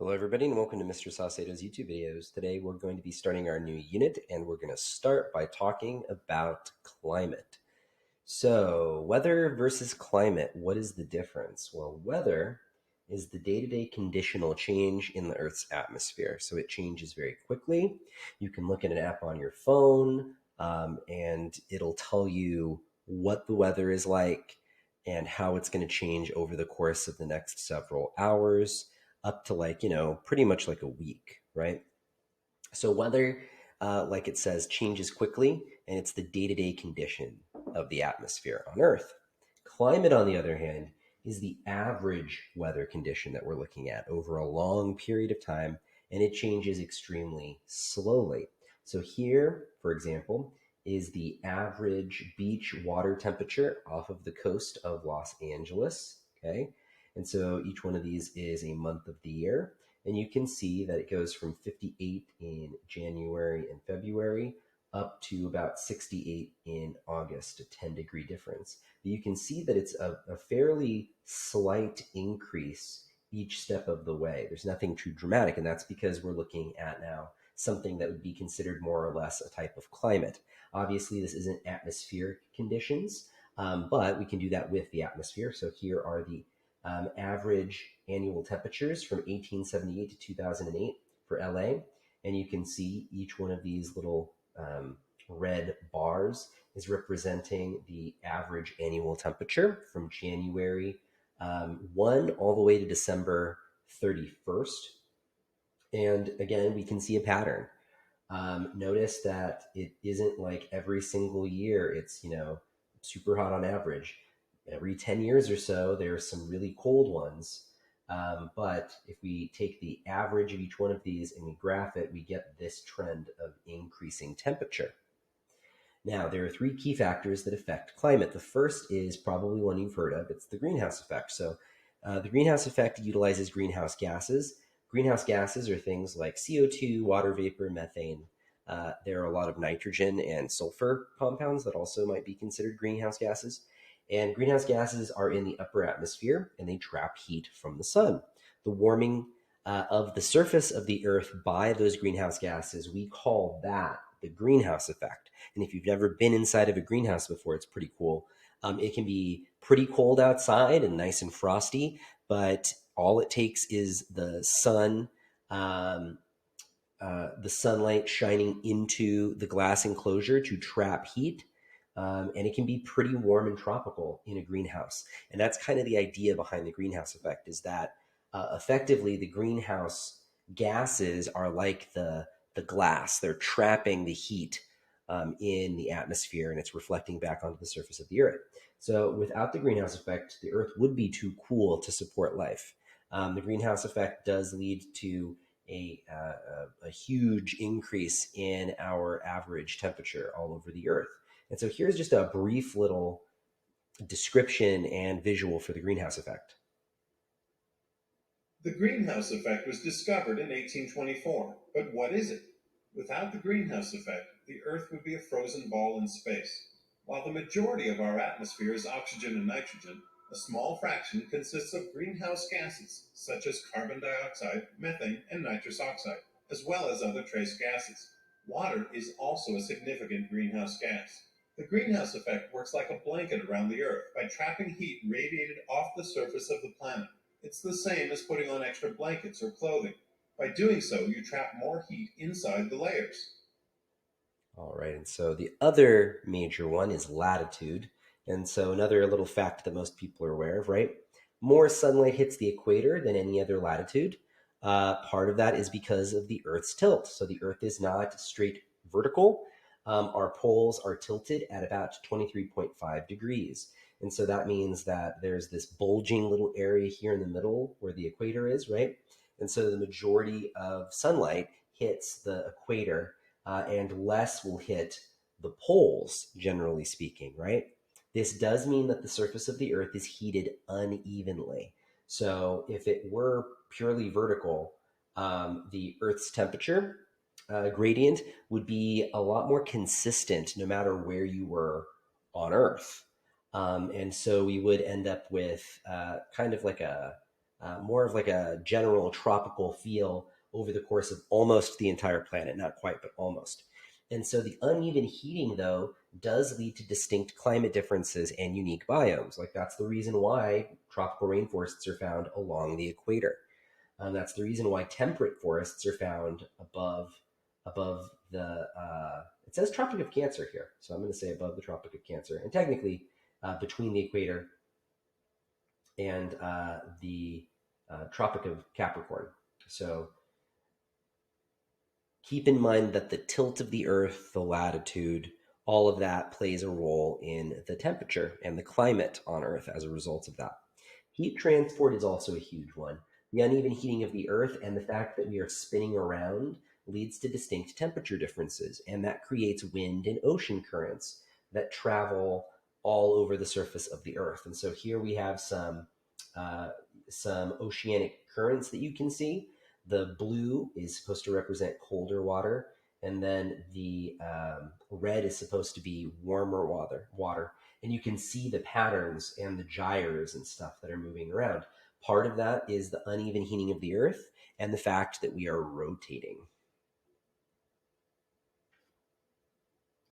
Hello, everybody, and welcome to Mr. Saucedo's YouTube videos. Today, we're going to be starting our new unit, and we're going to start by talking about climate. So, weather versus climate, what is the difference? Well, weather is the day-to-day conditional change in the Earth's atmosphere. So, it changes very quickly. You can look at an app on your phone, and it'll tell you what the weather is like and how it's going to change over the course of the next several hours up to pretty much like a week, right? So weather, like it says, changes quickly, and it's the day-to-day condition of the atmosphere on Earth. Climate, on the other hand, is the average weather condition that we're looking at over a long period of time, and it changes extremely slowly. So here, for example, is the average beach water temperature off of the coast of Los Angeles, okay? And so each one of these is a month of the year. And you can see that it goes from 58 in January and February up to about 68 in August, a 10-degree difference. But you can see that it's a fairly slight increase each step of the way. There's nothing too dramatic, and that's because we're looking at now something that would be considered more or less a type of climate. Obviously, this isn't atmospheric conditions, but we can do that with the atmosphere. So here are the average annual temperatures from 1878 to 2008 for LA. And you can see each one of these little red bars is representing the average annual temperature from January 1 all the way to December 31st. And again, we can see a pattern. Notice that it isn't like every single year it's, super hot on average. Every 10 years or so, there are some really cold ones. But if we take the average of each one of these and we graph it, we get this trend of increasing temperature. Now, there are three key factors that affect climate. The first is probably one you've heard of. It's the greenhouse effect. So the greenhouse effect utilizes greenhouse gases. Greenhouse gases are things like CO2, water vapor, methane. There are a lot of nitrogen and sulfur compounds that also might be considered greenhouse gases. And greenhouse gases are in the upper atmosphere, and they trap heat from the sun. The warming of the surface of the Earth by those greenhouse gases, we call that the greenhouse effect. And if you've never been inside of a greenhouse before, it's pretty cool. It can be pretty cold outside and nice and frosty, but all it takes is the sunlight shining into the glass enclosure to trap heat. And it can be pretty warm and tropical in a greenhouse. And that's kind of the idea behind the greenhouse effect, is that effectively the greenhouse gases are like the glass. They're trapping the heat in the atmosphere, and it's reflecting back onto the surface of the Earth. So without the greenhouse effect, the Earth would be too cool to support life. The greenhouse effect does lead to a huge increase in our average temperature all over the Earth. And so here's just a brief little description and visual for the greenhouse effect. The greenhouse effect was discovered in 1824, but what is it? Without the greenhouse effect, the Earth would be a frozen ball in space. While the majority of our atmosphere is oxygen and nitrogen, a small fraction consists of greenhouse gases, such as carbon dioxide, methane, and nitrous oxide, as well as other trace gases. Water is also a significant greenhouse gas. The greenhouse effect works like a blanket around the Earth by trapping heat radiated off the surface of the planet. It's the same as putting on extra blankets or clothing. By doing so, you trap more heat inside the layers. All right, and so the other major one is latitude. And so another little fact that most people are aware of, right? More sunlight hits the equator than any other latitude. Part of that is because of the Earth's tilt. So the Earth is not straight vertical. Our poles are tilted at about 23.5 degrees. And so that means that there's this bulging little area here in the middle where the equator is, right? And so the majority of sunlight hits the equator, and less will hit the poles, generally speaking, right? This does mean that the surface of the Earth is heated unevenly. So if it were purely vertical, the Earth's temperature gradient would be a lot more consistent no matter where you were on Earth. And so we would end up with kind of like more of like a general tropical feel over the course of almost the entire planet, not quite, but almost. And so the uneven heating, though, does lead to distinct climate differences and unique biomes. Like that's the reason why tropical rainforests are found along the equator. That's the reason why temperate forests are found above the. It says Tropic of Cancer here, so I'm going to say above the Tropic of Cancer, and technically between the equator and the Tropic of Capricorn. So keep in mind that the tilt of the Earth, the latitude, all of that plays a role in the temperature and the climate on Earth as a result of that. Heat transport is also a huge one. The uneven heating of the Earth and the fact that we are spinning around leads to distinct temperature differences, and that creates wind and ocean currents that travel all over the surface of the Earth. And so here we have uh, some oceanic currents that you can see. The blue is supposed to represent colder water, and then the red is supposed to be warmer water. And you can see the patterns and the gyres and stuff that are moving around. Part of that is the uneven heating of the Earth and the fact that we are rotating.